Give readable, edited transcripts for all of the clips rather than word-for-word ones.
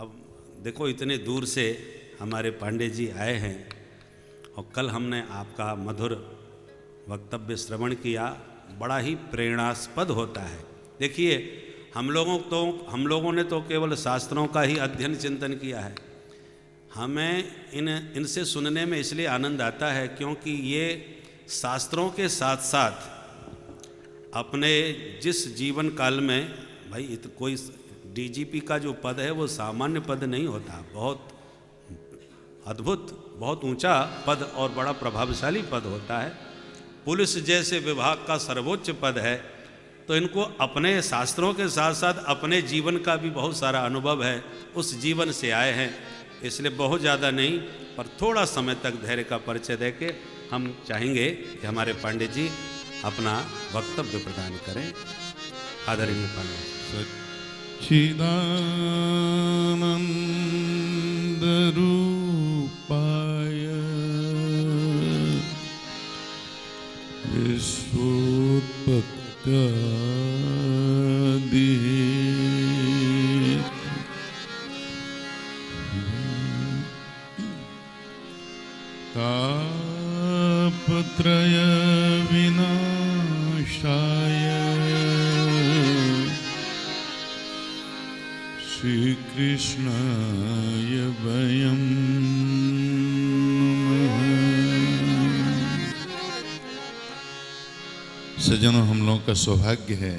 अब देखो इतने दूर से हमारे पांडे जी आए हैं और कल हमने आपका मधुर वक्तव्य श्रवण किया, बड़ा ही प्रेरणास्पद होता है। देखिए हम लोगों ने तो केवल शास्त्रों का ही अध्ययन चिंतन किया है। हमें इनसे सुनने में इसलिए आनंद आता है क्योंकि ये शास्त्रों के साथ साथ अपने जिस जीवन काल में, भाई कोई डीजीपी का जो पद है वो सामान्य पद नहीं होता, बहुत अद्भुत, बहुत ऊंचा पद और बड़ा प्रभावशाली पद होता है। पुलिस जैसे विभाग का सर्वोच्च पद है। तो इनको अपने शास्त्रों के साथ साथ अपने जीवन का भी बहुत सारा अनुभव है, उस जीवन से आए हैं। इसलिए बहुत ज़्यादा नहीं पर थोड़ा समय तक धैर्य का परिचय देके हम चाहेंगे कि हमारे पांडे जी अपना वक्तव्य प्रदान करें। आदरणीय पांडे जी। चिदानंद रूपाय विश्वोत्पत्त्यादि तापत्रय विनाशाय श्री कृष्णाय वयं नमः। सज्जनों, हम लोगों का सौभाग्य है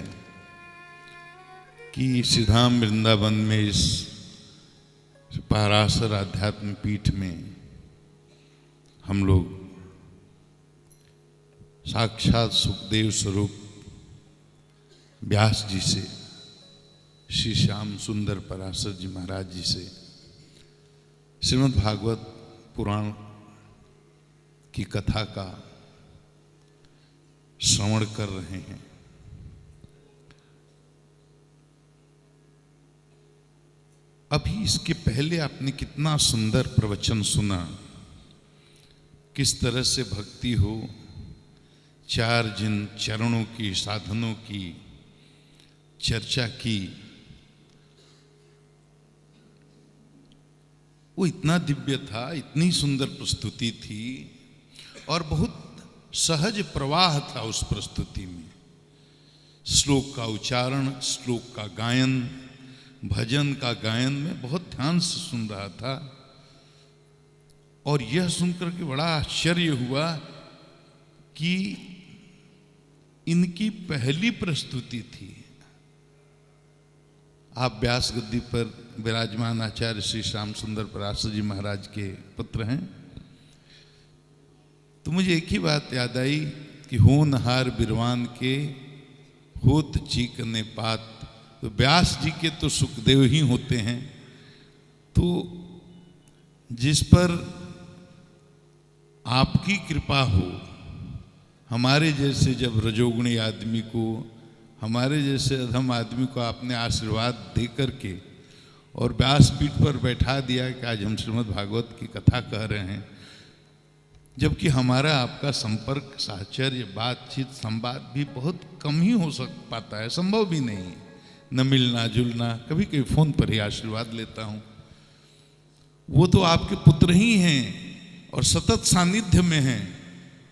कि श्रीधाम वृंदावन में इस पाराशर आध्यात्म पीठ में हम लोग साक्षात सुखदेव स्वरूप व्यास जी से, श्री श्याम सुंदर पराशर जी महाराज जी से श्रीमद् भागवत पुराण की कथा का श्रवण कर रहे हैं। अभी इसके पहले आपने कितना सुंदर प्रवचन सुना, किस तरह से भक्ति हो, चार जिन चरणों की, साधनों की चर्चा की, वो इतना दिव्य था, इतनी सुंदर प्रस्तुति थी और बहुत सहज प्रवाह था उस प्रस्तुति में। श्लोक का उच्चारण, श्लोक का गायन, भजन का गायन में बहुत ध्यान से सुन रहा था और यह सुनकर के बड़ा आश्चर्य हुआ कि इनकी पहली प्रस्तुति थी। आप व्यास गद्दी पर विराजमान आचार्य श्री श्याम सुंदर पराशर जी महाराज के पुत्र हैं। तो मुझे एक ही बात याद आई कि होनहार बिरवान के होत चीकने पात, तो व्यास जी के तो सुखदेव ही होते हैं। तो जिस पर आपकी कृपा हो, हमारे जैसे जब रजोगुणी आदमी को, हमारे जैसे अधम आदमी को आपने आशीर्वाद दे करके और व्यासपीठ पर बैठा दिया कि आज हम श्रीमद् भागवत की कथा कह रहे हैं, जबकि हमारा आपका संपर्क, साहचर्य, बातचीत, संवाद भी बहुत कम ही हो पाता है, संभव भी नहीं, न मिलना जुलना। कभी कभी फोन पर ही आशीर्वाद लेता हूँ। वो तो आपके पुत्र ही हैं और सतत सानिध्य में हैं।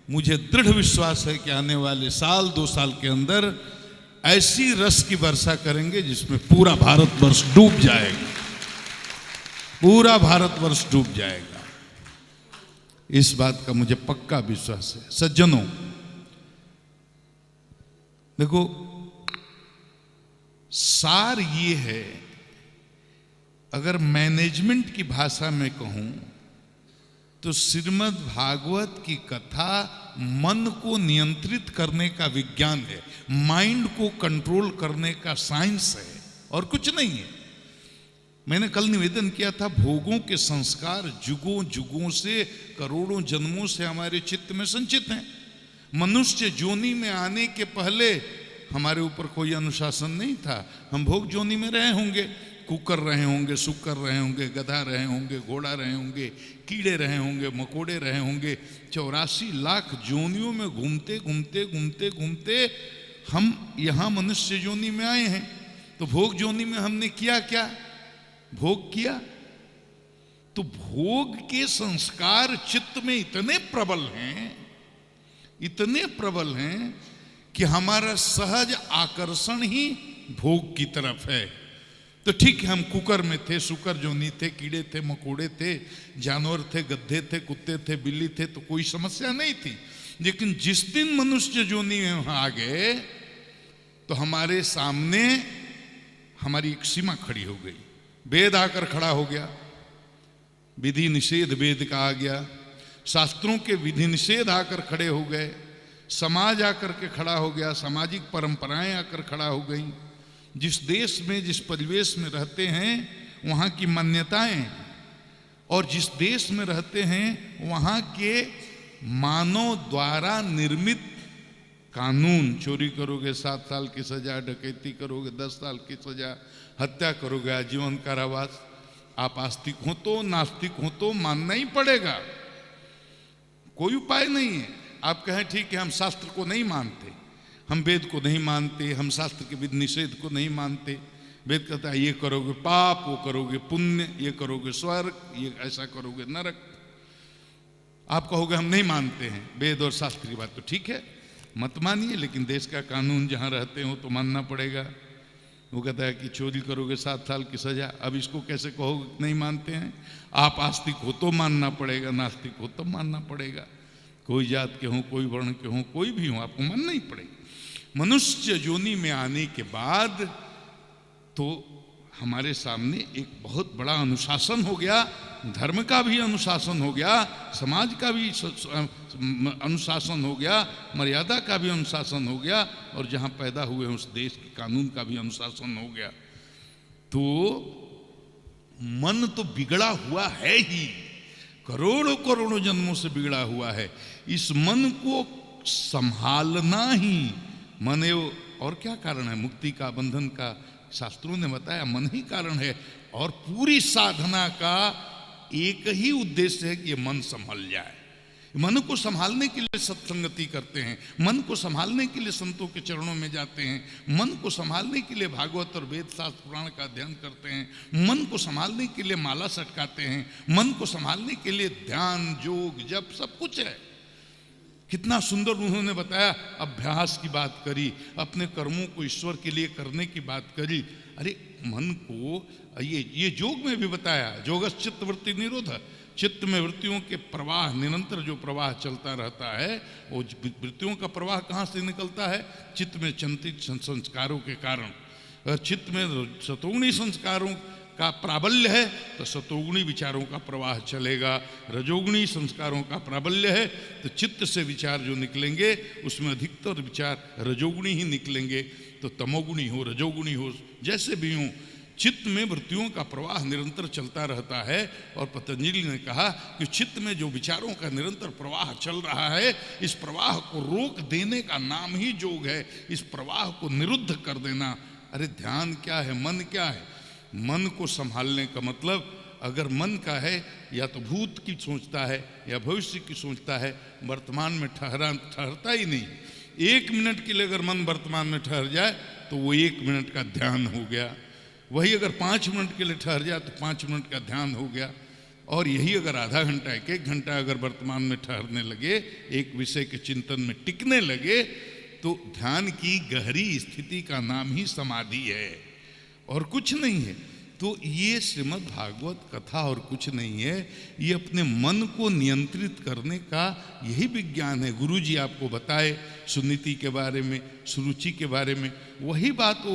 मुझे दृढ़ विश्वास है कि आने वाले साल 2 साल के अंदर ऐसी रस की वर्षा करेंगे जिसमें पूरा भारतवर्ष डूब जाएगा, पूरा भारतवर्ष डूब जाएगा। इस बात का मुझे पक्का विश्वास है। सज्जनों, देखो, सार ये है, अगर मैनेजमेंट की भाषा में कहूं तो श्रीमद् भागवत की कथा मन को नियंत्रित करने का विज्ञान है, माइंड को कंट्रोल करने का साइंस है और कुछ नहीं है। मैंने कल निवेदन किया था, भोगों के संस्कार जुगों जुगों से, करोड़ों जन्मों से हमारे चित्त में संचित हैं। मनुष्य जोनी में आने के पहले हमारे ऊपर कोई अनुशासन नहीं था। हम भोग जोनी में रहे होंगे, कुकर रहे होंगे, सुकर रहे होंगे, गधा रहे होंगे, घोड़ा रहे होंगे, कीड़े रहे होंगे, मकोड़े रहे होंगे। 84 लाख जोनियों में घूमते घूमते घूमते घूमते हम यहाँ मनुष्य जोनी में आए हैं। तो भोग जोनी में हमने किया क्या? भोग किया। तो भोग के संस्कार चित्त में इतने प्रबल हैं, इतने प्रबल हैं कि हमारा सहज आकर्षण ही भोग की तरफ है। तो ठीक है, हम कुकर में थे, सुकर जोनी थे, कीड़े थे, मकोड़े थे, जानवर थे, गधे थे, कुत्ते थे, बिल्ली थे, तो कोई समस्या नहीं थी। लेकिन जिस दिन मनुष्य जोनी में वहां आ गए तो हमारे सामने हमारी एक सीमा खड़ी हो गई। वेद आकर खड़ा हो गया, विधि निषेध वेद का आ गया, शास्त्रों के विधि निषेध आकर खड़े हो गए, समाज आकर के खड़ा हो गया, सामाजिक परंपराएं आकर खड़ा हो गई। जिस देश में, जिस परिवेश में रहते हैं वहाँ की मान्यताएं, और जिस देश में रहते हैं वहाँ के मानव द्वारा निर्मित कानून, चोरी करोगे 7 साल की सजा, डकैती करोगे 10 साल की सजा, हत्या करोगे आजीवन कारावास। आप आस्तिक हो तो नास्तिक हो तो मानना ही पड़ेगा, कोई उपाय नहीं है। आप कहें ठीक है हम शास्त्र को नहीं मानते, हम वेद को नहीं मानते, हम शास्त्र के विधि निषेध को नहीं मानते। वेद कहता है ये करोगे पाप, वो करोगे पुण्य, ये करोगे स्वर्ग, ये ऐसा करोगे नरक। आप कहोगे हम नहीं मानते हैं वेद और शास्त्र की बात, तो ठीक है मत मानिए, लेकिन देश का कानून जहाँ रहते हो तो मानना पड़ेगा। वो कहता है कि चोरी करोगे 7 साल की सजा। अब इसको कैसे कहोगे नहीं मानते हैं? आप आस्तिक हो तो मानना पड़ेगा, नास्तिक हो तो मानना पड़ेगा। कोई जात के हों, कोई वर्ण के हों, कोई भी हो, आपको मानना ही पड़ेगा। मनुष्य योनि में आने के बाद तो हमारे सामने एक बहुत बड़ा अनुशासन हो गया, धर्म का भी अनुशासन हो गया, समाज का भी अनुशासन हो गया, मर्यादा का भी अनुशासन हो गया, और जहाँ पैदा हुए हैं उस देश के कानून का भी अनुशासन हो गया। तो मन तो बिगड़ा हुआ है ही, करोड़ों करोड़ों जन्मों से बिगड़ा हुआ है। इस मन को संभालना ही मन है। और क्या कारण है मुक्ति का, बंधन का? शास्त्रों ने बताया मन ही कारण है। और पूरी साधना का एक ही उद्देश्य है कि ये मन संभल जाए। मन को संभालने के लिए सत्संगति करते हैं, मन को संभालने के लिए संतों के चरणों में जाते हैं, मन को संभालने के लिए भागवत और वेद शास्त्र पुराण का अध्ययन करते हैं, मन को संभालने के लिए माला सटकाते हैं, मन को संभालने के लिए ध्यान, योग, जप सब कुछ है। कितना सुंदर उन्होंने बताया, अभ्यास की बात करी, अपने कर्मों को ईश्वर के लिए करने की बात करी। अरे मन को ये योग में भी बताया, योगस् चित्त वृत्ति निरोध, चित्त में वृत्तियों के प्रवाह, निरंतर जो प्रवाह चलता रहता है, वो वृत्तियों का प्रवाह कहाँ से निकलता है? चित्त में चिंतित संस्कारों के कारण। अगर चित्त में सतोगुणी संस्कारों का प्राबल्य है तो सतोगुणी विचारों का प्रवाह चलेगा, रजोगुणी संस्कारों का प्राबल्य है तो चित्त से विचार जो निकलेंगे उसमें अधिकतर विचार रजोगुणी ही निकलेंगे। तो तमोगुणी हो, रजोगुणी हो, जैसे भी हो, चित्त में वृत्तियों का प्रवाह निरंतर चलता रहता है। और पतंजलि ने कहा कि चित्त में जो विचारों का निरंतर प्रवाह चल रहा है, इस प्रवाह को रोक देने का नाम ही योग है, इस प्रवाह को निरुद्ध कर देना। अरे ध्यान क्या है, मन क्या है? मन को संभालने का मतलब, अगर मन का है या तो भूत की सोचता है या भविष्य की सोचता है, वर्तमान में ठहरता ही नहीं। 1 मिनट के लिए अगर मन वर्तमान में ठहर जाए तो वो 1 मिनट का ध्यान हो गया। वही अगर 5 मिनट के लिए ठहर जाए तो 5 मिनट का ध्यान हो गया। और यही अगर आधा घंटा, 1 घंटा अगर वर्तमान में ठहरने लगे, एक विषय के चिंतन में टिकने लगे, तो ध्यान की गहरी स्थिति का नाम ही समाधि है और कुछ नहीं है। तो ये श्रीमद् भागवत कथा और कुछ नहीं है, ये अपने मन को नियंत्रित करने का यही विज्ञान है। गुरु जी आपको बताए सुनीति के बारे में, सुरुचि के बारे में, वही बात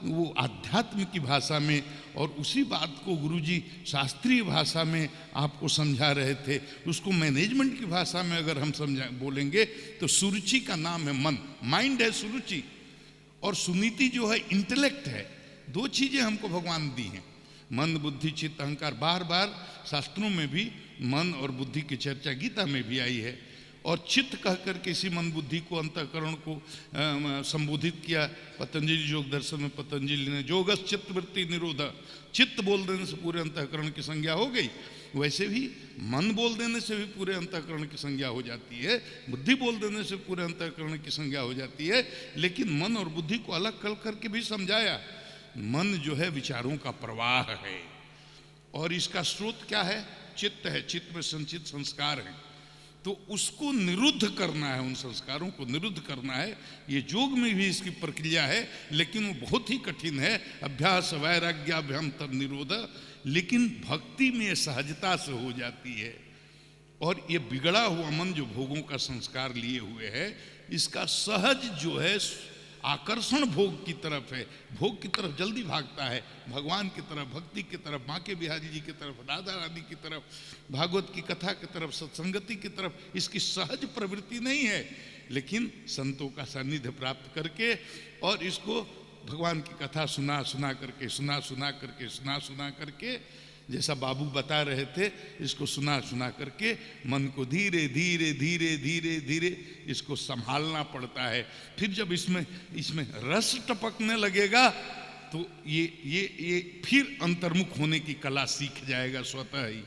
वो आध्यात्म की भाषा में, और उसी बात को गुरुजी शास्त्रीय भाषा में आपको समझा रहे थे। उसको मैनेजमेंट की भाषा में अगर हम बोलेंगे तो सुरुचि का नाम है मन, माइंड है सुरुचि, और सुनीति जो है इंटेलेक्ट है। 2 चीजें हमको भगवान दी हैं, मन, बुद्धि, चित्त, अहंकार। बार बार शास्त्रों में भी मन और बुद्धि की चर्चा गीता में भी आई है। और चित्त कह करके इसी मन बुद्धि को, अंतःकरण को संबोधित किया पतंजलि योग दर्शन में। पतंजलि ने योगस् चित्त वृत्ति निरोध, चित्त बोल देने से पूरे अंतःकरण की संज्ञा हो गई। वैसे भी मन बोल देने से भी पूरे अंतःकरण की संज्ञा हो जाती है, बुद्धि बोल देने से पूरे अंतःकरण की संज्ञा हो जाती है। लेकिन मन और बुद्धि को अलग कर करके भी समझाया। मन जो है विचारों का प्रवाह है, और इसका स्रोत क्या है? चित्त है, चित्त में संचित संस्कार है। तो उसको निरुद्ध करना है, उन संस्कारों को निरुद्ध करना है। ये योग में भी इसकी प्रक्रिया है, लेकिन वो बहुत ही कठिन है। अभ्यास वैराग्याभ्याम तद निरोध, लेकिन भक्ति में सहजता से हो जाती है। और ये बिगड़ा हुआ मन जो भोगों का संस्कार लिए हुए है, इसका सहज जो है आकर्षण भोग की तरफ है, भोग की तरफ जल्दी भागता है, भगवान की तरफ, भक्ति की तरफ, बांके बिहारी जी की तरफ, राधा रानी की तरफ, भागवत की कथा की तरफ, सत्संगति की तरफ इसकी सहज प्रवृत्ति नहीं है। लेकिन संतों का सानिध्य प्राप्त करके और इसको भगवान की कथा सुना सुना करके जैसा बाबू बता रहे थे, इसको सुना सुना करके मन को धीरे धीरे धीरे धीरे धीरे इसको संभालना पड़ता है। फिर जब इसमें रस टपकने लगेगा तो ये फिर अंतर्मुख होने की कला सीख जाएगा स्वतः ही।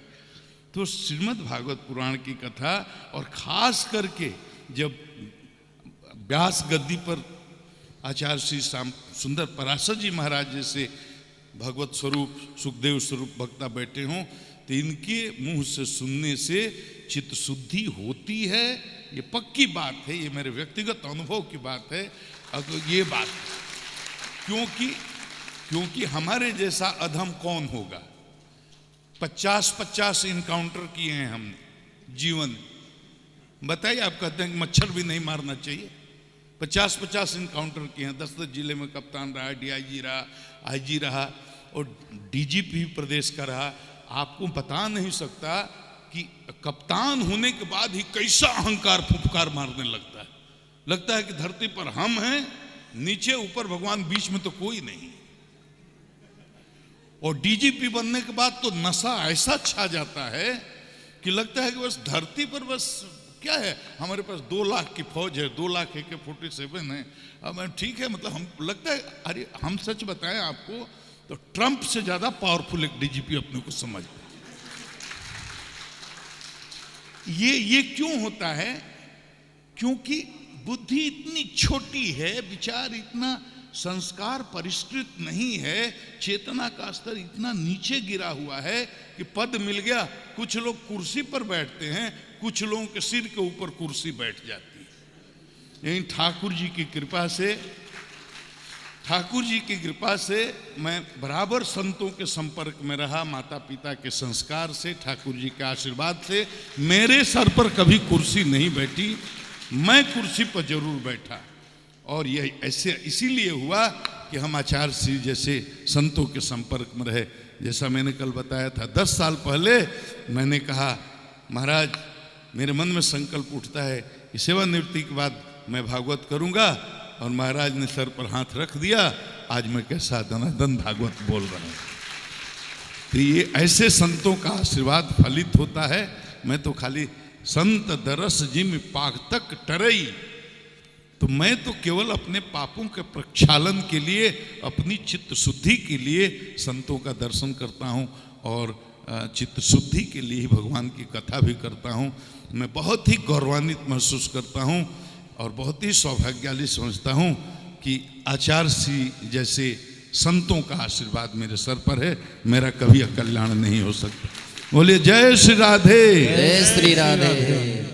तो श्रीमद् भागवत पुराण की कथा, और खास करके जब व्यास गद्दी पर आचार्य श्री श्याम सुंदर पराशर जी महाराज जैसे भगवत स्वरूप सुखदेव स्वरूप वक्ता बैठे हों, तो इनके मुंह से सुनने से चित्त शुद्धि होती है। ये पक्की बात है, ये मेरे व्यक्तिगत अनुभव की बात है। अगर ये बात, क्योंकि हमारे जैसा अधम कौन होगा? 50-50 इनकाउंटर किए हैं हमने जीवन में। बताइए, आप कहते हैं कि मच्छर भी नहीं मारना चाहिए। 50-50 इनकाउंटर किए हैं। 10-10 जिले में कप्तान रहा, DIG रहा, IG रहा और DGP प्रदेश का रहा। आपको बता नहीं सकता कि कप्तान होने के बाद ही कैसा अहंकार फुफकार मारने लगता है कि धरती पर हम हैं, नीचे ऊपर भगवान, बीच में तो कोई नहीं। और DGP बनने के बाद तो नशा ऐसा छा जाता है कि लगता है कि बस धरती पर बस क्या है, हमारे पास 2 लाख की फौज है, 2 लाख AK-47 है। अब ठीक है, मतलब हम लगता है, अरे हम सच बताएं आपको तो ट्रंप से ज्यादा पावरफुल एक DGP अपने को समझ। ये क्यों होता है? क्योंकि बुद्धि इतनी छोटी है, विचार इतना संस्कार परिष्कृत नहीं है, चेतना का स्तर इतना नीचे गिरा हुआ है कि पद मिल गया। कुछ लोग कुर्सी पर बैठते हैं, कुछ लोगों के सिर के ऊपर कुर्सी बैठ जाती है। लेकिन ठाकुर जी की कृपा से मैं बराबर संतों के संपर्क में रहा, माता पिता के संस्कार से, ठाकुर जी के आशीर्वाद से मेरे सर पर कभी कुर्सी नहीं बैठी, मैं कुर्सी पर जरूर बैठा। और यह ऐसे इसीलिए हुआ कि हम आचार्य श्री जैसे संतों के संपर्क में रहे। जैसा मैंने कल बताया था, 10 साल पहले मैंने कहा, महाराज मेरे मन में संकल्प उठता है कि सेवानिवृत्ति के बाद मैं भागवत करूंगा, और महाराज ने सर पर हाथ रख दिया। आज मैं कैसा दनादन भागवत बोल रहा हूँ। तो ये ऐसे संतों का आशीर्वाद फलित होता है। मैं तो खाली संत दरस जिम पाक तक टरई, तो मैं तो केवल अपने पापों के प्रक्षालन के लिए, अपनी चित्त शुद्धि के लिए संतों का दर्शन करता हूँ, और चित्त शुद्धि के लिए ही भगवान की कथा भी करता हूँ। मैं बहुत ही गौरवान्वित महसूस करता हूँ और बहुत ही सौभाग्यशाली समझता हूँ कि आचार्य श्री जैसे संतों का आशीर्वाद मेरे सर पर है। मेरा कभी अकल्याण नहीं हो सकता। बोलिए जय श्री राधे। जय श्री राधे।